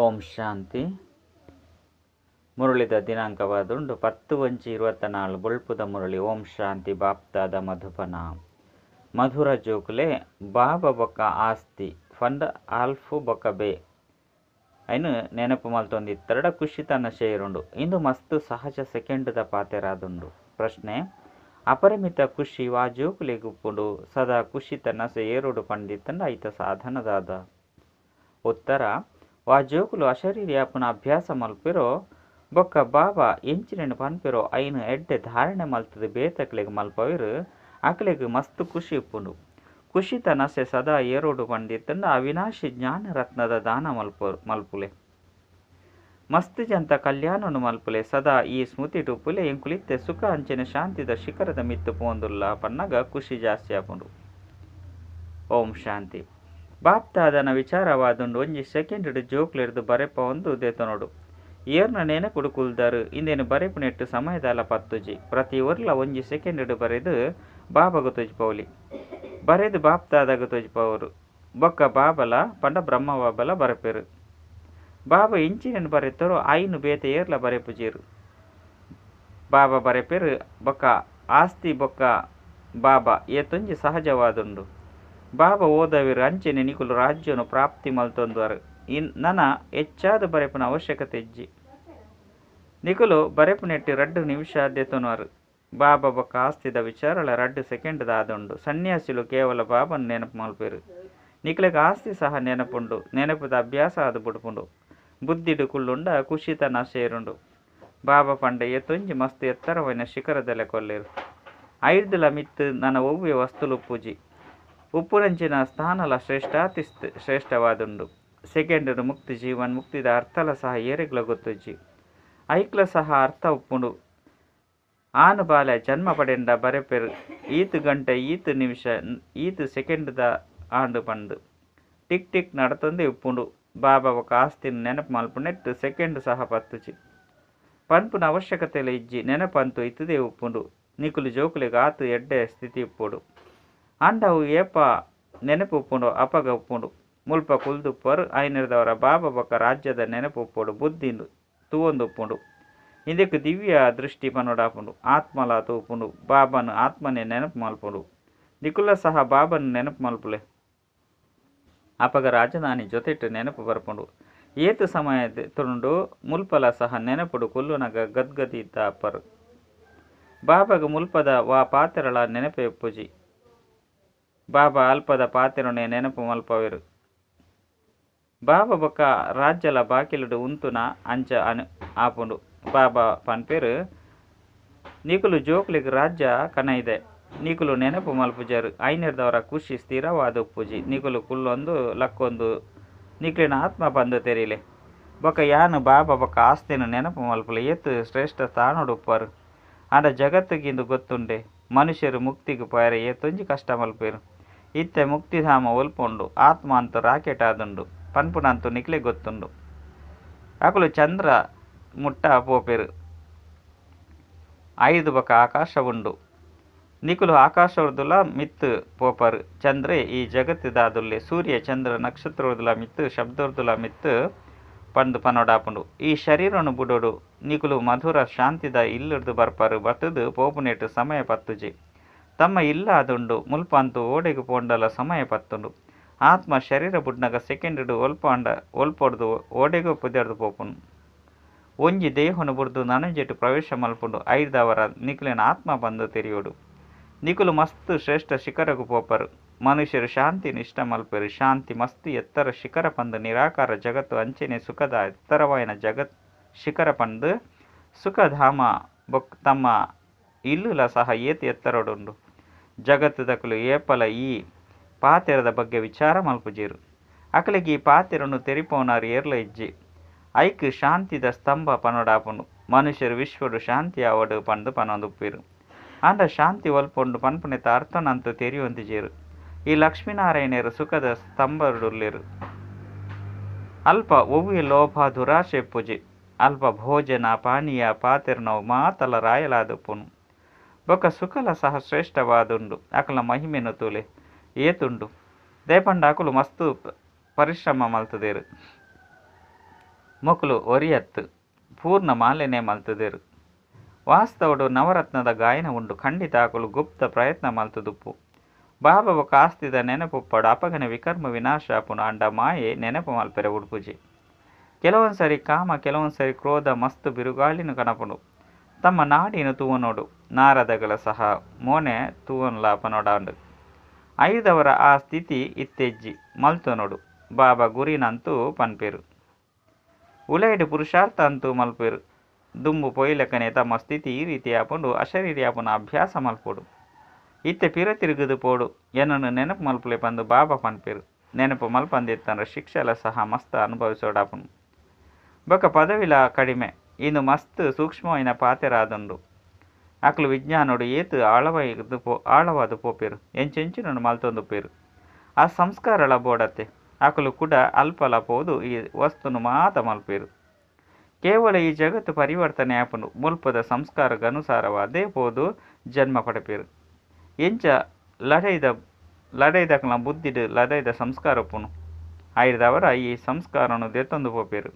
ಓಂ ಶಾಂತಿ. ಮುರಳಿದ ದಿನಾಂಕವಾದುಂಡು 10/1/24 ಬುಳ್ಪುದ ಮುರಳಿ. ಓಂ ಶಾಂತಿ. ಬಾಪ್ತಾದ ಮಧುಪನ ಮಧುರ ಜೋಕುಲೆ ಬಾಬ ಬೊಕ್ಕ ಆಸ್ತಿ ಫಂಡ್ ಆಲ್ಫು ಬೊಕ್ಕ ಬೇ ಐನು ನೆನಪು ಮಲ್ತೊಂದಿತ್ತರಡ ಖುಷಿತನ ಸೇರುಂಡು. ಇಂದು ಮಸ್ತ್ ಸಹಜ ಸೆಕೆಂಡ್ದ ಪಾತೆರಾದುಂಡು. ಪ್ರಶ್ನೆ: ಅಪರಿಮಿತ ಖುಷಿ ವಾ ಜೋಕುಲೆಗುಪ್ಪುಂಡು ಸದಾ ಖುಷಿತನ ಸೇರುಡು ಪಂಡಿತಂಡ ಐತ ಸಾಧನದಾದ. ಉತ್ತರ: ವಾ ಜೋಕುಲು ಅಶರೀರಿ ಅಪ್ಪನ ಅಭ್ಯಾಸ ಮಲ್ಪಿರೋ ಬೊಕ್ಕ ಬಾಬಾ ಎಂಚಿನ ಪನ್ಪಿರೋ ಐನು ಎಡ್ಡೆ ಧಾರಣೆ ಮಲ್ತದ ಬೇತಕ್ಲೆಗ್ ಮಲ್ಪವಿರು ಅಕ್ಲೆಗ್ ಮಸ್ತ್ ಖುಷಿ ಇಪ್ಪುಂಡು. ಖುಷಿತನಸೆ ಸದಾ ಏರೋಡು ಪಂಡಿತಂಡ ಅವಿನಾಶಿ ಜ್ಞಾನ ರತ್ನದ ದಾನ ಮಲ್ಪುಲೆ. ಮಸ್ತ್ ಜಂತ ಕಲ್ಯಾಣನು ಮಲ್ಪುಲೆ. ಸದಾ ಈ ಸ್ಮೃತಿ ಟುಪ್ಪುಲೆ ಎಂಕುಲಿತ್ತೆ ಸುಖ ಅಂಚಿನ ಶಾಂತಿದ ಶಿಖರದ ಮಿತ್ತು ಪೋಂದುಲ್ಲ ಪನ್ನಗ ಖುಷಿ ಜಾಸ್ತಿ ಆಪುಂಡು. ಓಂ ಶಾಂತಿ. ಬಾಪ್ತಾದನ ವಿಚಾರವಾದುಂಡು ಒಂಜಿ ಸೆಕೆಂಡ್ ಜೋಕ್ಲೆರ್ದು ಬರೆಪ ಒಂದು ದೇತನೋಡು. ಏರ್ನ ನೆನಪುಡು ಕುಲ್ದಾರು ಇಂದೇನು ಬರೆಪು ನೆಟ್ಟು ಸಮಯದಾಲ ಪತ್ತುಜಿ. ಪ್ರತಿ ಒರ್ಲ ಒಂಜಿ ಸೆಕೆಂಡ್ ಬರೆದು ಬಾಬಾಗ ತೊಜ್ಪೌಲಿ ಬರೆದು ಬಾಪ್ತಾದಾಗ ತೊಜ್ಪವರು ಬೊಕ್ಕ ಬಾಬಲ ಪಂಡ ಬ್ರಹ್ಮ ಬಾಬಲ ಬರಪೆರು. ಬಾಬಾ ಇಂಚಿನ ಬರೆತರು ಐನು ಬೇತೆ ಏರ್ಲ ಬರೆಪುಜೀರು. ಬಾಬಾ ಬರೆಪೆರು ಬೊಕ್ಕ ಆಸ್ತಿ ಬೊಕ್ಕ ಬಾಬಾ ಏತೊಂಜಿ ಸಹಜವಾದುಂಡು. ಬಾಬಾ ಓದವಿರು ಅಂಚೆನೆ ನಿಕುಲು ರಾಜ್ಯನು ಪ್ರಾಪ್ತಿ ಮಲ್ತೊಂದುವರು. ನನ ಹೆಚ್ಚಾದ ಬರೆಪುನ ಅವಶ್ಯಕತೆ ಇಜ್ಜಿ. ನಿಕುಲು ಬರೆಪು ನೆಟ್ಟಿ 2 ನಿಮಿಷ ದೆತೊನವರು. ಬಾಬಾ ಬೊಕ್ಕ ಆಸ್ತಿದ ವಿಚಾರಲ 2 ಸೆಕೆಂಡ್ ದಾದುಂಡು. ಸನ್ಯಾಸಿಲು ಕೇವಲ ಬಾಬನ ನೆನಪು ಮಲ್ಪೇರು. ನಿಕುಲೆಗ್ ಆಸ್ತಿ ಸಹ ನೆನಪುಂಡು. ನೆನಪುದ ಅಭ್ಯಾಸ ಅದು ಬುಡ್ಪುಂಡು. ಬುದ್ಧಿಡು ಕುಳ್ಳುಂಡ ಖುಷಿತನ ಸೇರುಂಡು. ಬಾಬಾ ಪಂಡ ಏತೊಂಜಿ ಮಸ್ತ್ ಎತ್ತರವೈನ ಶಿಖರದಲೆ ಕೊಲ್ಲೇರು. ಐರ್ದುಲ ಮಿತ್ತು ನನ್ನ ಒವ್ವೆ ವಸ್ತುಲು ಪೂಜಿ ಉಪ್ಪುನಂಚಿನ ಸ್ಥಾನಲ ಶ್ರೇಷ್ಠವಾದುಂಡು. ಸೆಕೆಂಡ್ ಮುಕ್ತಿ ಜೀವನ್ ಮುಕ್ತಿದ ಅರ್ಥಲ ಸಹ ಏರೆಗ್ಲ ಗೊತ್ತುಜ್ಜಿ. ಐಕ್ಲ ಸಹ ಅರ್ಥ ಉಪ್ಪುಂಡು. ಆನು ಬಾಲೆ ಜನ್ಮ ಪಡೆಂಡ ಬರೆಪೆರು ಈತು ಗಂಟೆ ಈತು ನಿಮಿಷ ಈತು ಸೆಕೆಂಡ್ದ ಆಂಡು ಪಂಡು ಟಿಕ್ ಟಿಕ್ ನಡತೊಂದೆ ಉಪ್ಪುಂಡು. ಬಾಬಾ ఒక ಆಸ್ತಿನ ನೆನಪು ಮಲ್ಪುನೆಟ್ಟು ಸೆಕೆಂಡ್ ಸಹ ಪತ್ತುಜಿ. ಪನ್ಪುನ ಅವಶ್ಯಕತೆಲ ಇಜ್ಜಿ ನೆನಪಂತು ಇತ್ತುದೇ ಉಪ್ಪುಂಡು. ನಿಕುಲು ಜೋಕುಲೆಗ್ ಆತು ಎಡ್ಡೆ ಸ್ಥಿತಿ ಉಪ್ಪುಡು. ಅಂಡವು ಏಪ ನೆನಪು ಉಪ್ಪುಂಡು ಅಪಗ ಉಪ್ಪುಂಡು. ಮುಲ್ಪ ಕುಲ್ದುಪ್ಪರು ಐನಿರ್ದವರ ಬಾಬಾ ಬೊಕ್ಕ ರಾಜ್ಯದ ನೆನಪು ಉಪ್ಪುಡು. ಬುದ್ಧಿ ತೂವೊಂದು ಉಪ್ಪುಂಡು. ಇಂದಕ್ಕೆ ದಿವ್ಯ ದೃಷ್ಟಿ ಪನೋಡಾಪುಂಡು. ಆತ್ಮಲ ತೂಪುಂಡು. ಬಾಬನು ಆತ್ಮನೆ ನೆನಪು ಮಲ್ಪುಂಡು. ನಿಕುಲ ಸಹ ಬಾಬನು ನೆನಪು ಮಲ್ಪುಲೆ. ಅಪಗ ರಾಜಧಾನಿ ಜೊತೆಟ್ಟು ನೆನಪು ಬರ್ಪುಂಡು. ಏತು ಸಮಯ ತುಂಡು ಮುಲ್ಪಲ ಸಹ ನೆನಪುಡು ಕುಲ್ಲುನಗ ಗದ್ಗದಿದ್ದ ಅಪ್ಪರು. ಬಾಬಾಗ ಮುಲ್ಪದ ವಾ ಪಾತೆರಳ ನೆನಪೆ ಉಪ್ಪುಜಿ. ಬಾಬಾ ಅಲ್ಪದ ಪಾತೆರನೆ ನೆನಪು ಮಲ್ಪವೆರು. ಬಾಬಾ ಬೊಕ್ಕ ರಾಜ್ಯಲ ಬಾಕಿಲುಡು ಉಂತುನ ಅಂಚ ಆಪುಂಡು. ಬಾಬಾ ಪನ್ಪೇರು ನಿಕುಲು ಜೋಕ್ಲಿಗ್ ರಾಜ್ಯ ಕನೈದೆ. ನಿಕುಲು ನೆನಪು ಮಲ್ಪುಜರು. ಐನಿರ್ದವರ ಖುಷಿ ಸ್ಥಿರವಾದ ಉಪ್ಪುಜಿ. ನಿಕುಲು ಕುಲ್ಲೊಂದು ಲಕ್ಕೊಂದು ನಿಕ್ಲಿನ ಆತ್ಮ ಬಂದು ತೆರಿಲೆ. ಬೊಕ್ಕ ಯಾನು ಬಾಬಾ ಬೊಕ್ಕ ಆಸ್ತಿನ ನೆನಪು ಮಲ್ಪುಲೆ ಏತು ಶ್ರೇಷ್ಠ ಸ್ಥಾನೋಡು ಉಪ್ಪರು. ಆಂಡ ಜಗತ್ತಿಗಿಂದು ಗೊತ್ತುಂಡೆ ಮನುಷ್ಯರು ಮುಕ್ತಿಗೆ ಪೋಯರೆ ಏತೊಂಜಿ ಕಷ್ಟ ಮಲ್ಪೇರು. ಇತ್ತೆ ಮುಕ್ತಿಧಾಮ ಒಲ್ಪುಂಡು. ಆತ್ಮ ಅಂತೂ ರಾಕೆಟ್ ಆದುಂಡು. ಪನ್ಪುನಂತೂ ನಿಕ್ಲೆ ಗೊತ್ತುಂಡು. ಅಕುಲು ಚಂದ್ರ ಮುಟ್ಟ ಪೋಪೆರು. 5 ಬೊಕ್ಕ ಆಕಾಶ ಉಂಡು. ನಿಕುಲು ಆಕಾಶವರ್ದುಲ ಮಿತ್ತು ಪೋಪರು. ಚಂದ್ರೆ ಈ ಜಗತ್ತಿದಾದುಲ್ಲೆ. ಸೂರ್ಯ ಚಂದ್ರ ನಕ್ಷತ್ರವರ್ದುಲ ಮಿತ್ತು ಶಬ್ದವರ್ದುಲ ಮಿತ್ತು ಪಂದು ಪನೋಡಾಪುಂಡು. ಈ ಶರೀರನು ಬುಡೋಡು ನಿಕುಲು ಮಧುರ ಶಾಂತಿದ ಇಲ್ಲಿರ್ದು ಬರ್ಪರು. ಬತ್ತದು ಪೋಪುನೆಟ್ಟು ಸಮಯ ಪತ್ತುಜಿ. ತಮ್ಮ ಇಲ್ಲ ಅದುಂಡು ಮುಲ್ಪ ಅಂತೂ ಓಡೆಗು ಪೋಂಡಲ ಸಮಯ ಪತ್ತುಂಡು. ಆತ್ಮ ಶರೀರ ಬುಡ್ನಗ ಸೆಕೆಂಡ್ ಒಲ್ಪೊಡ್ದು ಓಡೆಗು ಪುದೆರ್ದು ಪೋಪುನು. ಒಂಜಿ ದೇಹನು ಬುಡ್ದು ನನಂಜೆಟ್ಟು ಪ್ರವೇಶ ಮಲ್ಪುಂಡು. ಐದವರ ನಿಕುಲಿನ ಆತ್ಮ ಬಂದು ತೆರಿಯೋಡು. ನಿಕುಲು ಮಸ್ತ್ ಶ್ರೇಷ್ಠ ಶಿಖರಗು ಪೋಪರು. ಮನುಷ್ಯರು ಶಾಂತಿ ಇಷ್ಟ ಮಲ್ಪೆರು. ಶಾಂತಿ ಮಸ್ತ್ ಎತ್ತರ ಶಿಖರ ಪಂದು ನಿರಾಕಾರ ಜಗತ್ತು ಅಂಚೆನೆ ಸುಖದ ಎತ್ತರವಾಯಿನ ಜಗತ್ ಶಿಖರ ಪಂದು ಸುಖಧಾಮ ತಮ್ಮ ಇಲ್ಲುಲ ಸಹ ಏತು ಎತ್ತರಡುಂಡು. ಜಗತ್ತದಕುಲು ಏಪಲ ಈ ಪಾತೆರದ ಬಗ್ಗೆ ವಿಚಾರ ಮಲ್ಪುಜೀರು. ಅಕಲಿಗೆ ಈ ಪಾತೆರನ್ನು ತೆರಿಪೋನಾರು ಏರ್ಲ ಇಜ್ಜಿ. ಐಕ್ ಶಾಂತಿದ ಸ್ತಂಭ ಪನೋಡಾಪುಂಡು. ಮನುಷ್ಯರು ವಿಶ್ವಡು ಶಾಂತಿ ಅವಡು ಪಂದು ಪನೊಂದುಪ್ಪಿರು. ಅಂಡ ಶಾಂತಿ ಒಲ್ಪೊಂಡು ಪನ್ಪುನೆತ ಅರ್ಥನಂತೂ ತೆರಿಯೊಂದಿಜೀರು. ಈ ಲಕ್ಷ್ಮೀನಾರಾಯಣರು ಸುಖದ ಸ್ತಂಭಡುಲ್ಲೇರು. ಅಲ್ಪ ಒವ್ವೆ ಲೋಭ ದುರಾಶೆ ಪುಜಿ. ಅಲ್ಪ ಭೋಜನ ಪಾನೀಯ ಪಾತೆರ್ನವು ಮಾತಲ ರಾಯಲಾದುಪ್ಪುನು. ಬೊಕ್ಕ ಸುಖಲ ಸಹ ಶ್ರೇಷ್ಠವಾದುಂಡು. ಅಕಲ ಮಹಿಮೆನು ತೂಲೆ ಏತುಂಡು. ದೇಪಂಡ ಅಕುಲು ಮಸ್ತು ಪರಿಶ್ರಮ ಮಲ್ತದೇರು. ಮೊಕಲು ಒರಿಯತ್ತು ಪೂರ್ಣ ಮಾಲೆನೆ ಮಲ್ತುದೆರು. ವಾಸ್ತವಡು ನವರತ್ನದ ಗಾಯನ ಉಂಡು ಖಂಡಿತ ಆಕಲು ಗುಪ್ತ ಪ್ರಯತ್ನ ಮಲ್ತುದುಪ್ಪು. ಬಾಬಾ ಬೊಕ ಆಸ್ತಿದ ನೆನಪುಪ್ಪಡು ಅಪಗನ ವಿಕರ್ಮ ವಿನಾಶ ಆಪುನು ಅಂಡ ಮಾಯೆ ನೆನಪು ಮಲ್ಪೆರೆ ಉಡುಪುಜಿ. ಕೆಲವೊಂದ್ಸರಿ ಕಾಮ ಕೆಲವೊಂದ್ಸರಿ ಕ್ರೋಧ ಮಸ್ತು ಬಿರುಗಾಳಿನ ಕನಪುಂಡು. ತಮ್ಮ ನಾಡಿನ ತೂವನೋಡು ನಾರದಗಳ ಸಹ ಮೋನೆ ತೂವನ್ಲಾಪನೋಡಾಂಡು. ಐದವರ ಆ ಸ್ಥಿತಿ ಇತ್ತೆಜ್ಜಿ ಮಲ್ತೊನೊಡು ಬಾಬಾ ಗುರಿನಂತೂ ಪನ್ಪೇರು. ಉಲೈಡು ಪುರುಷಾರ್ಥ ಅಂತೂ ಮಲ್ಪೇರು. ದುಂಬು ಪೊಯ್ಲೆಕ್ಕನೆ ತಮ್ಮ ಸ್ಥಿತಿ ಈ ರೀತಿ ಆಪುಂಡು ಅಶರೀರಿ ಆಪುನ ಅಭ್ಯಾಸ ಮಲ್ಪೋಡು. ಇತ್ತೆ ಪಿರ ತಿರುಗುದು ಪೋಡು ಎನ್ನನ್ನು ನೆನಪು ಮಲ್ಪಲೆ ಪಂದು ಬಾಬಾ ಪನ್ಪೇರು. ನೆನಪು ಮಲ್ಪಂದಿತ್ತಂದ್ರೆ ಶಿಕ್ಷೆಲ ಸಹ ಮಸ್ತ್ ಅನುಭವಿಸೋಡಾಪುನು. ಬೊಕ ಪದವಿಲ ಕಡಿಮೆ ಇನ್ನು ಮಸ್ತ್ ಸೂಕ್ಷ್ಮವಾಯಿನ ಪಾತೆರಾದುಂಡು. ಅಕ್ಲು ವಿಜ್ಞಾನೋಡು ಏತು ಆಳವಾದು ಪೋಪೇರು ಎಂಚೆಂಚಿನೋಡು ಮಲ್ತೊಂದುಪೇರು. ಆ ಸಂಸ್ಕಾರಳ ಬೋಡತ್ತೆ ಅಕಲು ಕೂಡ ಅಲ್ಪಲ ಪೋದು ಈ ವಸ್ತುನು ಮಾತ ಮಲ್ಪೇರು. ಕೇವಲ ಈ ಜಗತ್ತು ಪರಿವರ್ತನೆ ಆಪುನು ಮುಲ್ಪದ ಸಂಸ್ಕಾರಕ್ಕೆ ಅನುಸಾರವಾದೇ ಪೋದು ಜನ್ಮ ಪಡೆಪೇರು. ಎಂಚ ಲಡೈದಕ್ಲ ಬುದ್ಧಿಡು ಲಡೈದ ಸಂಸ್ಕಾರಪ್ಪುನು ಐದವರ ಈ ಸಂಸ್ಕಾರನು ದೆತ್ತೊಂದು ಪೋಪೇರು.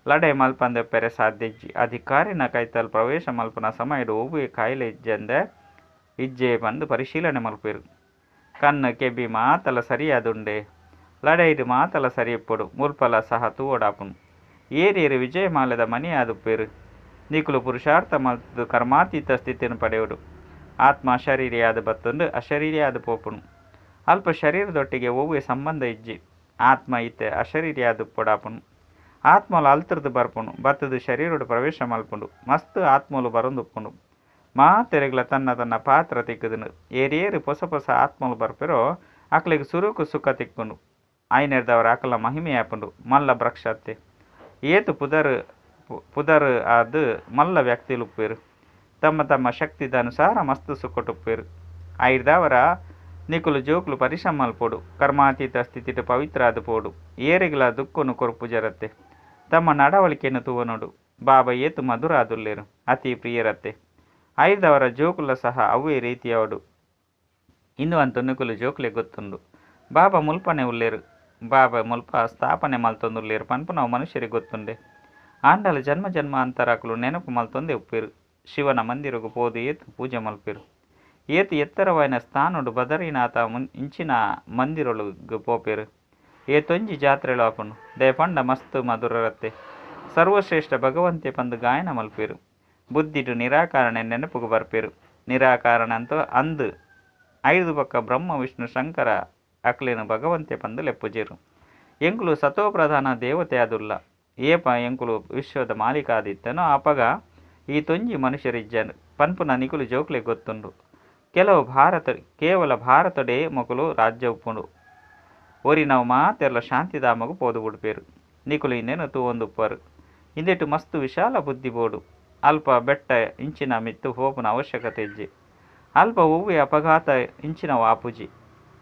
ಲಡೈ ಮಲ್ಪಂದೆಪ್ಪೆರೆ ಸಾಧ್ಯಜ್ಜಿ ಅಧಿಕಾರಿನ ಕೈತಲ್ ಪ್ರವೇಶ ಮಲ್ಪನ ಸಮಯಡು ಒವ್ವೇ ಕಾಯಿಲೆ ಇಜ್ಜೆ ಬಂದು ಪರಿಶೀಲನೆ ಮಲ್ಪೇರು. ಕಣ್ಣು ಕೆಬ್ಬಿ ಮಾತಲ ಸರಿಯಾದುಂಡೆ ಲಡೈಡು ಮಾತಲ ಸರಿಯಪ್ಪಡು ಮುಲ್ಪಲ ಸಹ ತೂವಡಾಪುನು. ಏರಿಯರು ವಿಜಯಮಾಲದ ಮನೆಯಾದುಪ್ಪೇರು. ನಿಕುಲು ಪುರುಷಾರ್ಥ ಮಲ್ತು ಕರ್ಮಾತೀತ ಸ್ಥಿತಿಯನ್ನು ಪಡೆಯುವುದು. ಆತ್ಮ ಅಶರೀರಿಯಾದ ಬತ್ತೊಂದು ಅಶರೀರಿಯಾದ ಪೋಪುನು. ಅಲ್ಪ ಶರೀರದೊಟ್ಟಿಗೆ ಒವ್ವೇ ಸಂಬಂಧ ಇಜ್ಜಿ ಆತ್ಮ ಇತ್ತೆ ಅಶರೀರಿಯಾದುಪ್ಪಡಾಪುನು. ಆತ್ಮಲು ಅಲ್ತರದು ಬರ್ಪುಂಡು ಬತ್ತದು ಶರೀರಡು ಪ್ರವೇಶ ಮಲ್ಪುಂಡು ಮಸ್ತ್ ಆತ್ಮಲು ಬರೊಂದುಪ್ಪುಂಡು. ಮಾತೆರೆಗ್ಲ ತನ್ನ ಪಾತ್ರ ತಿಕ್ಕುದುನು. ಏರಿಯೇರು ಹೊಸ ಆತ್ಮಲು ಬರ್ಪೆರೋ ಅಕ್ಲಿಗೆ ಸುರುಕು ಸುಖ ತಿಕ್ಕುಂಡು. ಐನೆರ್ದವರ ಅಕಲ ಮಹಿಮೆ ಆಪುಂಡು ಮಲ್ಲ ಬ್ರಕ್ಷತೆ ಏತು ಪುದರ್ ಅದು ಮಲ್ಲ ವ್ಯಕ್ತಿಲುಪ್ಪೇರು. ತಮ್ಮ ಶಕ್ತಿದ ಅನುಸಾರ ಮಸ್ತ್ ಸುಖಟುಪ್ಪೇರು. ಐದವರ ನಿಕುಲು ಜೋಕುಲು ಪರಿಶ್ರಮ ಮಲ್ಪೋಡು ಕರ್ಮಾತೀತ ಸ್ಥಿತಿಟು ಪವಿತ್ರ ಆದು ಪೋಡು. ಏರಿಗ್ಲ ದುಃಖನು ಕೊರುಪು ಜರತ್ತೆ ತಮ್ಮ ನಡವಳಿಕೆಯನ್ನು ತೂವನೋಡು. ಬಾಬಾ ಏತು ಮಧುರ ಆದುಲ್ಲೇರು ಅತಿ ಪ್ರಿಯರತ್ತೆ. ಐದವರ ಜೋಕುಲ ಸಹ ಅವೇ ರೀತಿಯವಡು. ಇನ್ನು ಅಂತೂ ನಿಕುಲು ಜೋಕುಲೆ ಗೊತ್ತುಂಡು ಬಾಬಾ ಮುಲ್ಪನೆ ಉಲ್ಲೇರು. ಬಾಬಾ ಮುಲ್ಪ ಸ್ಥಾಪನೆ ಮಲ್ತೊಂದುಲ್ಲೇರು ಪನ್ಪು ನಾವು ಮನುಷ್ಯರಿಗೆ ಗೊತ್ತುಂಡೆ. ಆಂಡಲ ಜನ್ಮ ಜನ್ಮಾಂತರಕಲು ನೆನಪು ಮಲ್ತೊಂದೆ ಉಪ್ಪೇರು. ಶಿವನ ಮಂದಿರಗೂ ಪೋದು ಏತು ಪೂಜೆ ಮಲ್ಪೇರು. ಏತು ಎತ್ತರವಾಯಿನ ಸ್ಥಾನುಡು ಬದರಿನಾಥ ಇಂಚಿನ ಮಂದಿರೊಳಗೆ ಪೋಪೇರು. ಏತೊಂಜಿ ಜಾತ್ರೆಳು ಆಪುಂಡು ದಯಪಂಡ ಮಸ್ತ್ ಮಧುರರತ್ತೆ. ಸರ್ವಶ್ರೇಷ್ಠ ಭಗವಂತೆ ಪಂದು ಗಾಯನ ಮಲ್ಪೇರು. ಬುದ್ಧಿಡು ನಿರಾಕರಣೆ ನೆನಪುಗು ಬರ್ಪೇರು. ನಿರಾಕರಣ ಅಂತೂ ಅಂದು ಐದು ಪಕ್ಕ ಬ್ರಹ್ಮ ವಿಷ್ಣು ಶಂಕರ ಅಕ್ಲೇನು ಭಗವಂತೆ ಪಂದು ಲೆಪ್ಪುಜೇರು. ಎಂಕುಲು ಸತೋಪ್ರಧಾನ ದೇವತೆ ಆದುಲ್ಲ ಏಪ ಎಂಕುಲು ವಿಶ್ವದ ಮಾಲೀಕ ಆದಿತ್ತನೋ ಅಪಗ ಈ ತೊಂಜಿ ಮನುಷ್ಯರಿಜ್ಜನು ಪನ್ಪುನ ನಿಕುಲು ಜೋಕ್ಲೆ ಗೊತ್ತುಂಡು. ಕೇವಲ ಭಾರತಡೇ ಮೊಕಲು ರಾಜ್ಯ ಉಪ್ಪುಂಡು. ಒರಿ ನಾವು ಮಾತೆಲ್ಲ ಶಾಂತಿಧಾಮಗೂ ಪೋದು ಬಿಡ್ಪೇರು. ನಿಕುಲು ಇನ್ನೇನು ತೂವೊಂದುಪ್ಪರು. ಇಂದೆಟ್ಟು ಮಸ್ತು ವಿಶಾಲ ಬುದ್ಧಿ ಬೋಡು. ಅಲ್ಪ ಬೆಟ್ಟ ಇಂಚಿನ ಮಿತ್ತು ಹೋಪುನ ಅವಶ್ಯಕತೆ ಇಜ್ಜಿ. ಅಲ್ಪ ಹೂವಿ ಅಪಘಾತ ಇಂಚಿನ ವಾಪುಜಿ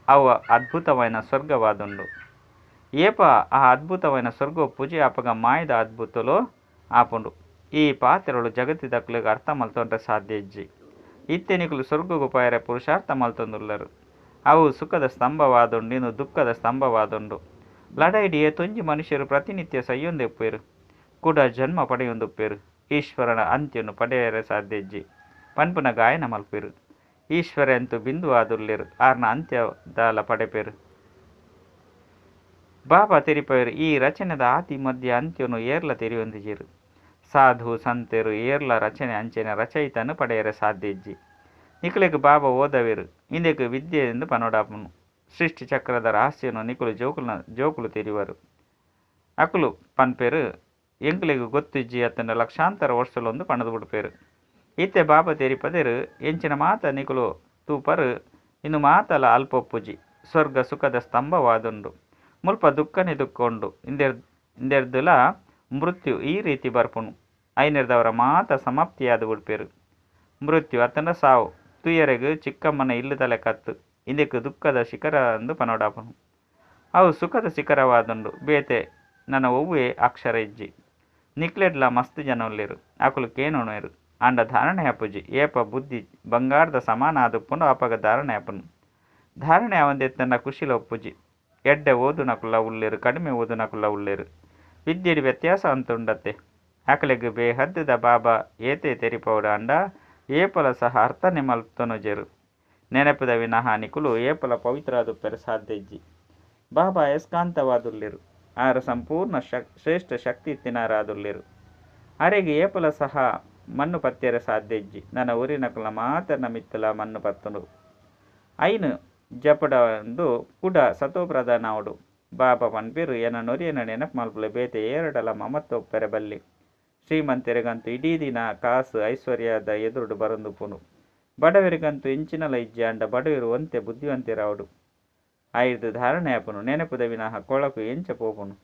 ಅವು ಅದ್ಭುತವಾಯಿನ ಸ್ವರ್ಗವಾದುಂಡು. ಏಪ ಆ ಅದ್ಭುತವಾಯಿನ ಸ್ವರ್ಗೋಪ್ಪುಜಿ ಅಪಗ ಮಾಯದ ಅದ್ಭುತಲೋ ಆಪುಂಡು. ಈ ಪಾತ್ರೆಗಳು ಜಗತ್ತಿದಕ್ಲಿಗೆ ಅರ್ಥ ಮಲ್ತೊಂಡ್ರೆ ಸಾಧ್ಯ ಇಜ್ಜಿ. ಇತ್ತೆ ನಿಕುಲು ಸ್ವರ್ಗಗೂ ಪಾಯರೆ ಪುರುಷಾರ್ಥ ಮಲ್ತೊಂದುಲ್ಲರು. ಅವು ಸುಖದ ಸ್ತಂಭವಾದುಂಡು ಇನ್ನು ದುಃಖದ ಸ್ತಂಭವಾದುಂಡು. ಲಡೈಡಿಯೇ ತೊಂಜಿ ಮನುಷ್ಯರು ಪ್ರತಿನಿತ್ಯ ಸಯ್ಯೊಂದೆಪ್ಪೇರು ಕೂಡ ಜನ್ಮ ಪಡೆಯೊಂದುಪ್ಪೇರು. ಈಶ್ವರನ ಅಂತ್ಯನು ಪಡೆಯರೆ ಸಾಧ್ಯ ಇಜ್ಜಿ ಪನ್ಪುನ ಗಾಯನ ಮಲ್ಪೇರು. ಈಶ್ವರ ಅಂತೂ ಬಿಂದು ಆದುಲ್ಲೇರು ಆರ್ನ ಅಂತ್ಯದಾಲ ಪಡೆಪೇರು. ಬಾಬಾ ತೆರಿಪೇರು ಈ ರಚನೆದ ಆತಿ ಮಧ್ಯ ಅಂತ್ಯನು ಏರ್ಲ ತೆರಿಯೊಂದಿಜೇರು. ಸಾಧು ಸಂತೆರು ಏರ್ಲ ರಚನೆ ಅಂಚೆನ ರಚಯಿತನು ಪಡೆಯರೆ ಸಾಧ್ಯ ಇಜ್ಜಿ. ನಿಕುಲೆಗ್ ಬಾಬಾ ಓದವೇರು ಇಂದೆಗ್ ವಿದ್ಯೆ ಎಂದು ಪನೋಡಾಪುನು. ಸೃಷ್ಟಿ ಚಕ್ರದ ರಹಸ್ಯನು ನಿಕುಲು ಜೋಕುಲು ತೆರಿವರು. ಅಕುಲು ಪನ್ಪೇರು ಎಂಕುಲೆಗ್ ಗೊತ್ತಿಜ್ಜಿ ಅತ್ತನ ಲಕ್ಷಾಂತರ ವರ್ಷಲೊಂದು ಪಣದು ಬಿಡ್ಪೇರು. ಇತ್ತೆ ಬಾಬಾ ತೆರಿಪದೇರು ಎಂಚಿನ ಮಾತ ನಿಕುಲು ತೂಪರು ಇನ್ನು ಮಾತಲ ಅಲ್ಪೊಪ್ಪುಜಿ ಸ್ವರ್ಗ ಸುಖದ ಸ್ತಂಭವಾದುಂಡು. ಮುಲ್ಪ ದುಃಖನೇ ದುಃಖುಂಡು ಇಂದೆರ್ದುಲ ಮೃತ್ಯು ಈ ರೀತಿ ಬರ್ಪುನು. ಐನೆರ್ದವರ ಮಾತ ಸಮಾಪ್ತಿಯಾದ ಬಿಡ್ಪೇರು. ಮೃತ್ಯು ಅತ್ತನ ಸಾವು ತುಯರೆಗು ಚಿಕ್ಕಮ್ಮನ ಇಲ್ಲುದಲೆ ಕತ್ತು ಇಂದಕ್ಕೆ ದುಃಖದ ಶಿಖರ ಎಂದು ಪನೋಡಾಪನು. ಅವು ಸುಖದ ಶಿಖರವಾದುಂಡು ಬೇತೆ ನನ್ನ ಒವ್ವೇ ಅಕ್ಷರ ಇಜ್ಜಿ. ನಿಕ್ಲೆಡ್ಲ ಮಸ್ತ್ ಜನ ಉಲ್ಲೇರು ಅಕುಲು ಕೇನೋಣೇರು ಅಂಡ ಧಾರಣೆ ಅಪ್ಪುಜಿ ಏಪ ಬುದ್ಧಿ ಬಂಗಾರದ ಸಮಾನ ಆದುಪ್ಪುಂಡು ಅಪಗ ಧಾರಣೆ ಅಪ್ಪನು. ಧಾರಣೆ ಅವಂದೆತ್ತನ್ನ ಖುಷಿಲ ಒಪ್ಪುಜಿ. ಎಡ್ಡೆ ಓದುನಕುಲ್ಲ ಉಲ್ಲೇರು ಕಡಿಮೆ ಓದುನಕುಲ್ಲ ಉಲ್ಲೇರು. ವಿದ್ಯೆಡಿ ವ್ಯತ್ಯಾಸ ಅಂತುಂಡತೆ ಅಕಲೆಗ್ ಬೇಹದ್ದದ ಬಾಬಾ ಏತೆ ತೆರಿಪೌಡ ಅಂಡ ಏಪಲ ಸಹ ಅರ್ಥನೆ ಮಲ್ತೊನುಜೆರು ನೆನಪುದ ವಿನಃ ನಿಕುಲು ಏಪಲ ಪವಿತ್ರಾದುಪ್ಪೆರ ಸಾಧ್ಯ ಇಜ್ಜಿ. ಬಾಬಾ ಯಸ್ಕಾಂತವಾದುಲ್ಲೆರು ಆರ ಸಂಪೂರ್ಣ ಶ್ರೇಷ್ಠ ಶಕ್ತಿ ತಿನಾರಾದುಲ್ಲೆರು ಅರೆಗೆ ಏಪಲ ಸಹ ಮಣ್ಣು ಪತ್ತೆರ ಸಾಧ್ಯ ಇಜ್ಜಿ. ನನ್ನ ಊರಿನಕುಲ ಮಾತರ್ನ ಮಿತ್ತಲ ಮಣ್ಣು ಪತ್ತುಂಡು ಐನು ಜಪಡಂದು ಕುಡ ಸತೋಪ್ರಧಾನವುಡು ಬಾಬಾ ಪನ್ಪೆರು ಎನ ನೊರಿಯನ ನೆನಪು ಮಲ್ಪುಲೆ ಬೇತೆ ಏರಡಲ ಮಮತ್ತೊಪ್ಪೆರೆ ಬಲ್ಲಿ ಶ್ರೀಮಂತರಿಗಂತೂ ಇಡೀ ದಿನ ಕಾಸು ಐಶ್ವರ್ಯದ ಎದುರುಡು ಬರಂದುಪುನು ಬಡವರಿಗಂತೂ ಇಂಚಿನಲ ಇಜ್ಜಿ ಅಂಡ ಬಡವರು ಒಂತೆ ಬುದ್ಧಿವಂತಿರಾವುಡು ಐದು ಧಾರಣೆ ಆಪನು ನೆನಪುದ ವಿನಃ ಕೊಳಕು ಎಂಚ ಪೋಪುನು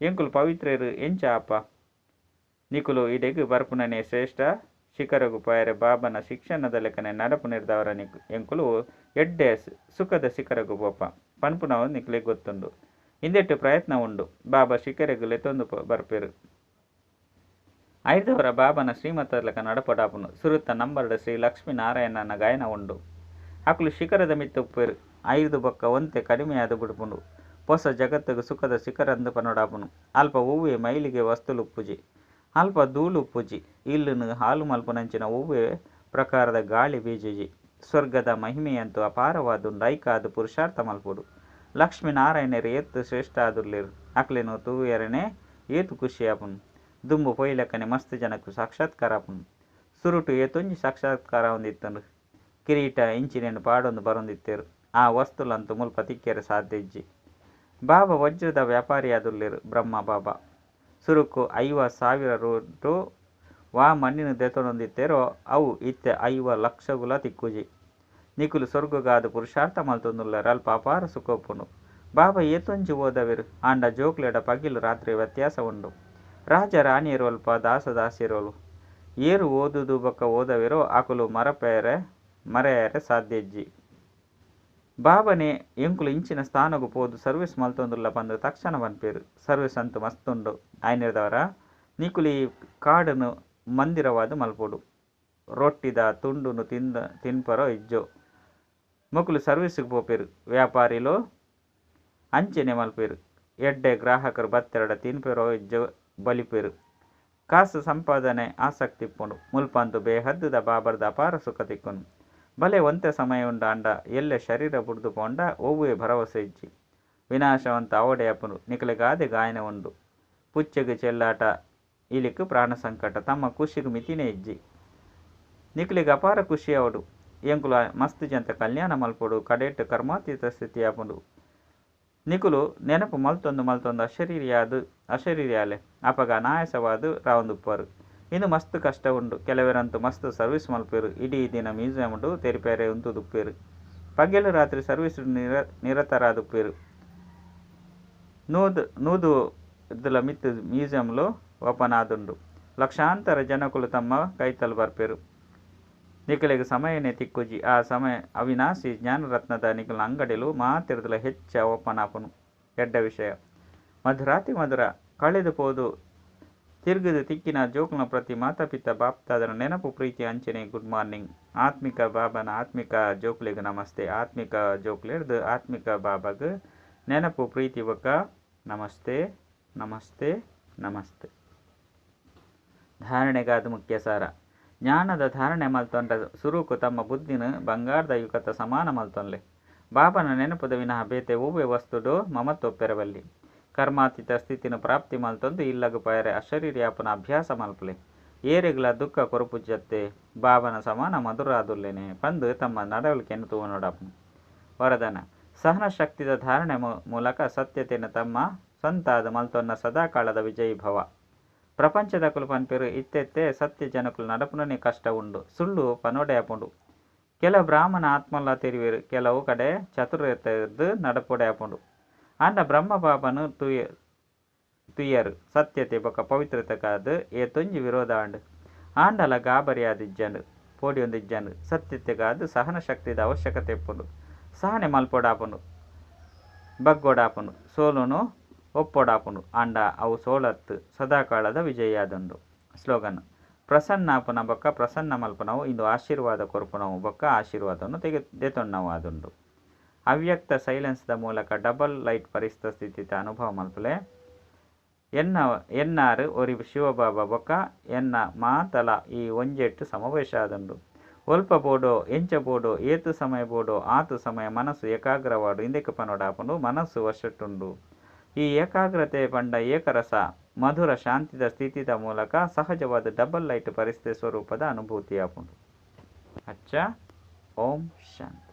ಎಂಕುಲು ಪವಿತ್ರರು ಎಂಚ ಆಪ ನಿಕುಲು ಇಡೆಗು ಬರ್ಪುನನೆ ಶ್ರೇಷ್ಠ ಶಿಖರಗು ಪಾಯರೆ ಬಾಬನ ಶಿಕ್ಷಣದ ಲೆಕ್ಕನೆ ನಡಪು ನಿರ್ದವರ ಎಂಕುಲು ಎಡ್ಡೆ ಸುಖದ ಶಿಖರಗು ಪೋಪ ಪನ್ಪುನವು ನಿಕ್ಲೆ ಗೊತ್ತುಂಡು ಹಿಂದೆಟ್ಟು ಪ್ರಯತ್ನ ಉಂಡು ಬಾಬಾ ಶಿಖರಗು ಲೆತ್ತೊಂದು ಬರ್ಪೆರು ಐದವರ ಬಾಬನ ಶ್ರೀಮತ ಲೆಕ್ಕ ನಡಪಡಾಪುನು ಸುರುತ್ತ ನಂಬರ್ಡ್ ಶ್ರೀ ಲಕ್ಷ್ಮೀನಾರಾಯಣನ ಗಾಯನ ಉಂಡು ಅಕುಲು ಶಿಖರದ ಮಿತ್ತುಪ್ಪೆರು ಐದು ಬೊಕ್ಕ ಒಂತೆ ಕಡಿಮೆಯಾದ ಬಿಡುಪುಂಡು ಹೊಸ ಜಗತ್ತಿಗೆ ಸುಖದ ಶಿಖರಂದು ಪನೊಡಾಪುನು ಅಲ್ಪ ಹೂವೆ ಮೈಲಿಗೆ ವಸ್ತುಲು ಉಪ್ಪುಜಿ ಅಲ್ಪ ಧೂಳು ಉಪ್ಪುಜಿ ಇಲ್ಲುನು ಹಾಲು ಮಲ್ಪುನಂಚಿನ ಹೂವೆ ಪ್ರಕಾರದ ಗಾಳಿ ಬೀಜಿಜಿ ಸ್ವರ್ಗದ ಮಹಿಮೆಯಂತೂ ಅಪಾರವಾದುಂಡು ಐಕಾದು ಪುರುಷಾರ್ಥ ಮಲ್ಪುಡು ಲಕ್ಷ್ಮೀನಾರಾಯಣರು ಏತು ಶ್ರೇಷ್ಠ ಆದುರ್ಲೇರು ಅಕ್ಲೆನು ತೂಯರನೆ ಏತು ಖುಷಿಯಾಪುನು ದುಂಬು ಪೊಯ್ಲಕ್ಕನೆ ಮಸ್ತ್ ಜನಕ್ಕೂ ಸಾಕ್ಷಾತ್ಕಾರ ಆಪುನು ಸುರುಟು ಏತೊಂಜಿ ಸಾಕ್ಷಾತ್ಕಾರ ಹೊಂದಿತ್ತಂಡು ಕಿರೀಟ ಇಂಚಿನೇನು ಪಾಡೊಂದು ಬರೊಂದಿತ್ತೇರು ಆ ವಸ್ತುಲಂತೂ ಮುಲ್ಪ ತಿಕ್ಕೆರೆ ಸಾಧ್ಯ ಇಜ್ಜಿ. ಬಾಬಾ ವಜ್ರದ ವ್ಯಾಪಾರಿ ಆದುರ್ಲೇರು ಬ್ರಹ್ಮ ಬಾಬಾ ಸುರುಕು 50,000 ರೂ ವಾ ಮಣ್ಣಿನ ದೆತೊಂದಿತ್ತೇರೋ ಅವು ಇತ್ತೆ 5 ಲಕ್ಷಗುಲ ತಿಕ್ಕುಜಿ ನಿಕುಲು ಸ್ವರ್ಗಗಾದ ಪುರುಷಾರ್ಥ ಮಲ್ತೊಂದುಲ್ಲರು ಅಲ್ಪ ಅಪಾರ ಸುಖಪ್ಪುನು ಬಾಬಾ ಏತೊಂಜಿ ಓದವೆರು ಆಂಡ ಜೋಕ್ಲೆಡ ಪಗಿಲು ರಾತ್ರಿ ವ್ಯತ್ಯಾಸ ಉಂಡು ರಾಜ ರಾಣಿಯರು ಅಲ್ಪ ದಾಸದಾಸಿಯರು ಏರು ಓದುದು ಬೊಕ್ಕ ಓದವೆರೋ ಆಕುಲು ಮರೆಯರೆ ಸಾಧ್ಯ ಇಜ್ಜಿ. ಬಾಬನೆ ಎಂಕುಲು ಇಂಚಿನ ಸ್ಥಾನಗು ಪೋದು ಸರ್ವಿಸ್ ಮಲ್ತೊಂದುಲ್ಲ ಬಂದು ತಕ್ಷಣ ಬನ್ಪೇರು ಸರ್ವಿಸ್ ಅಂತೂ ಮಸ್ತುಂಡು ಆಯ್ನಿರ್ದವರ ನಿಕುಲು ಈ ಕಾಡನು ಮಂದಿರವಾದ ಮಲ್ಪೋಡು ರೊಟ್ಟಿದ ತುಂಡುನು ತಿನ್ಪರೋ ಇಜ್ಜೋ ಮುಕುಲು ಸರ್ವಿಸ್ಗೆ ಪೋಪೇರು ವ್ಯಾಪಾರಿಲು ಅಂಚೆನೆ ಮಲ್ಪೇರು ಎಡ್ಡೆ ಗ್ರಾಹಕರು ಬತ್ತೆರಡ ತಿನ್ಪೇರೋ ಇಜ್ಜೋ ಬಲಿಪೇರು ಕಾಸು ಸಂಪಾದನೆ ಆಸಕ್ತಿ ಇಪ್ಪುಂಡು ಮುಲ್ಪಂತು ಬೇಹದ್ದದ ಬಾಬರ್ದ ಅಪಾರ ಸುಖ ತಿಕ್ಕುನು ಬಲೆ ಒಂತೆ ಸಮಯ ಉಂಡ ಅಂಡ ಎಲ್ಲೆ ಶರೀರ ಬುಡ್ದು ಪೋಂಡ ಒವ್ವೇ ಭರವಸೆ ಇಜ್ಜಿ ವಿನಾಶವಂತ ಅವಡೆ ಅಪ್ಪುನು ನಿಕಲೆಗಾದೆ ಗಾಯನ ಉಂಡು ಪುಚ್ಚೆಗೆ ಚೆಲ್ಲಾಟ ಇಲಿಕ್ ಪ್ರಾಣ ಸಂಕಟ ತಮ್ಮ ಖುಷಿಗೆ ಮಿತಿನೇ ಇಜ್ಜಿ ನಿಕಲಿಗೆ ಅಪಾರ ಖುಷಿ ಅವಡು ಎಂಕುಲು ಮಸ್ತ್ ಜಂತ ಕಲ್ಯಾಣ ಮಲ್ಪೊಡು ಕಡೆಟ್ ಕರ್ಮಾತೀತ ಸ್ಥಿತಿ ಆಪುಂಡು ನಿಕುಲು ನೆನಪು ಮಲ್ತೊಂದು ಅಶರೀರಿಯಾಲೆ ಅಪಗ ಅನಾಯಾಸವಾದು ರಾವಂದುಪ್ಪರು ಇನ್ನು ಮಸ್ತ್ ಕಷ್ಟ ಉಂಡು ಕೆಲವರಂತೂ ಮಸ್ತ್ ಸರ್ವಿಸ್ ಮಲ್ಪೇರು ಇಡೀ ದಿನ ಮ್ಯೂಸಿಯಂ ಉಂಡು ತೆರಿಪೇರೆ ಉಂತುದುಪ್ಪೇರು ಪಗೆಲು ರಾತ್ರಿ ಸರ್ವಿಸ್ ನಿರತರಾದುಪ್ಪೇರು ನೂದು ಇದ್ದುಲ ಮಿತ್ತು ಮ್ಯೂಸಿಯಂಲು ಓಪನ್ ಆದುಂಡು ಲಕ್ಷಾಂತರ ಜನಕುಲು ತಮ್ಮ ಕೈತಲು ಬರ್ಪೇರು ನಿಕಲಿಗೆ ಸಮಯನೇ ತಿಕ್ಕುಜಿ ಆ ಸಮಯ ಅವಿನಾಶಿ ಜ್ಞಾನರತ್ನದ ನಿಕಲ ಅಂಗಡಿಲು ಮಾತಿರದಲ ಹೆಚ್ಚ ಓಪನ್ ಆಪುನು ಎಡ್ಡ ವಿಷಯ ಮಧುರಾತಿ ಮಧುರ ಕಳೆದು ಪೋದು ತಿರುಗಿದು ತಿಕ್ಕಿನ ಜೋಕ್ನ ಪ್ರತಿ ಮಾತಾಪಿತ ಬಾಪ್ತಾದರ ನೆನಪು ಪ್ರೀತಿ ಅಂಚನೆ ಗುಡ್ ಮಾರ್ನಿಂಗ್ ಆತ್ಮಿಕ ಬಾಬನ ಆತ್ಮಿಕ ಜೋಕ್ಲಿಗೆ ನಮಸ್ತೆ ಆತ್ಮಿಕ ಜೋಕ್ಲಿರ್ದು ಆತ್ಮಿಕ ಬಾಬಾಗ ನೆನಪು ಪ್ರೀತಿ ಬೊಕ್ಕ ನಮಸ್ತೆ ನಮಸ್ತೆ ನಮಸ್ತೆ. ಧಾರಣೆಗಾದ ಮುಖ್ಯ ಸಾರ ಜ್ಞಾನದ ಧಾರಣೆ ಮಲ್ತೊಂಡ ಸುರುಕು ತಮ್ಮ ಬುದ್ಧಿನ ಬಂಗಾರದ ಯುಗತ ಸಮಾನ ಮಲ್ತೊನ್ಲೆ ಬಾಬನ ನೆನಪುದ ವಿನಃ ಬೇತೆ ಹೂವೆ ವಸ್ತುಡು ಮಮತ್ತೊಪ್ಪೆರಬಲ್ಲಿ ಕರ್ಮಾತೀತ ಸ್ಥಿತಿನ ಪ್ರಾಪ್ತಿ ಮಲ್ತೊಂದು ಇಲ್ಲಗ ಪಯರೆ ಅಶರೀರ್ಯಾಪನ ಅಭ್ಯಾಸ ಮಲ್ಪಲೆ ಏರೆಗ್ಲ ದುಃಖ ಕೊರಪುಜ್ಜತ್ತೆ ಬಾಬನ ಸಮಾನ ಮಧುರಾದುಲ್ಲೇನೆ ಬಂದು ತಮ್ಮ ನಡವಳಿಕೆಯನ್ನು ತೂವ ನೋಡಪ್ಪನು ವರದಾನ ಸಹನ ಶಕ್ತಿದ ಧಾರಣೆ ಮೂಲಕ ಸತ್ಯತೆಯನ್ನು ತಮ್ಮ ಸ್ವಂತಾದ ಮಲ್ತೊನ್ನ ಸದಾಕಾಲದ ವಿಜಯೀ ಭವ ಪ್ರಪಂಚದ ಕುಲು ಪನ್ಪೇರು ಇತ್ತೆತ್ತೆ ಸತ್ಯ ಜನಕುಲು ನಡಪುನನೆ ಕಷ್ಟ ಉಂಡು ಸುಳ್ಳು ಪನೋಡೆ ಆಪುಂಡು ಕೆಲ ಬ್ರಾಹ್ಮಣ ಆತ್ಮಲ್ಲ ತೆರಿವೇರು ಕೆಲವು ಕಡೆ ಚತುರತೆದ್ದು ನಡಪೊಡೆ ಆಪುಂಡು ಆಂಡ ಬ್ರಹ್ಮ ಬಾಬನು ತುಯ್ಯರು ಸತ್ಯತೆ ಬೊಕ್ಕ ಪವಿತ್ರತೆಗಾದು ಏತೊಂಜಿ ವಿರೋಧ ಆಂಡು ಆಂಡಲ ಗಾಬರಿಯಾದಿಜ್ಜಂಡು ಪೋಡಿಯೊಂದಿಜ್ಜಂಡು ಸತ್ಯತೆಗಾದು ಸಹನ ಶಕ್ತಿದ ಅವಶ್ಯಕತೆ ಇಪ್ಪುಂಡು ಸಹನೆ ಮಲ್ಪೊಡಾಪುಂಡು ಬಗ್ಗೊಡಾಪುಂಡು ಸೋಲುನು ಒಪ್ಪೊಡಾಪುಂಡು ಆಂಡ ಅವು ಸೋಲತ್ತು ಸದಾಕಾಲದ ವಿಜಯಾದುಂಡು. ಸ್ಲೋಗನ್ ಪ್ರಸನ್ನಾಪುನ ಬೊಕ್ಕ ಪ್ರಸನ್ನ ಮಲ್ಪನವು ಇಂದು ಆಶೀರ್ವಾದ ಕೊರ್ಪುನವು ಬೊಕ್ಕ ಆಶೀರ್ವಾದವನ್ನು ದೆತೊನ್ನವು ಆದುಂಡು. ಅವ್ಯಕ್ತ ಸೈಲೆನ್ಸ್ದ ಮೂಲಕ ಡಬಲ್ ಲೈಟ್ ಪರಿಸ್ಥಿತಿ ಅನುಭವ ಮಲ್ಪಲೆ ಎನ್ನ ಎನ್ನಾರು ಒರಿ ಶಿವಬಾಬಾ ಬೊಕ ಎನ್ನ ಮಾತಲ ಈ ಒಂಜೆಟ್ಟು ಸಮಾವೇಶ ಆದಂಡು ಒಲ್ಪ ಬೋಡೋ ಎಂಚ ಬೋಡೋ ಏತು ಸಮಯ ಬೋಡೋ ಆತು ಸಮಯ ಮನಸ್ಸು ಏಕಾಗ್ರವಾಡು ಇಂದೆಕ್ ಪನೋಡಾಪುಂಡು ಮನಸ್ಸು ವರ್ಷಟ್ಟುಂಡು. ಈ ಏಕಾಗ್ರತೆ ಪಂಡ ಏಕರಸ ಮಧುರ ಶಾಂತಿದ ಸ್ಥಿತಿದ ಮೂಲಕ ಸಹಜವಾದ ಡಬಲ್ ಲೈಟ್ ಪರಿಸ್ಥಿತಿ ಸ್ವರೂಪದ ಅನುಭೂತಿಯಾಪುಂಡು. ಅಚ್ಚ ಓಂ ಶಾಂತಿ.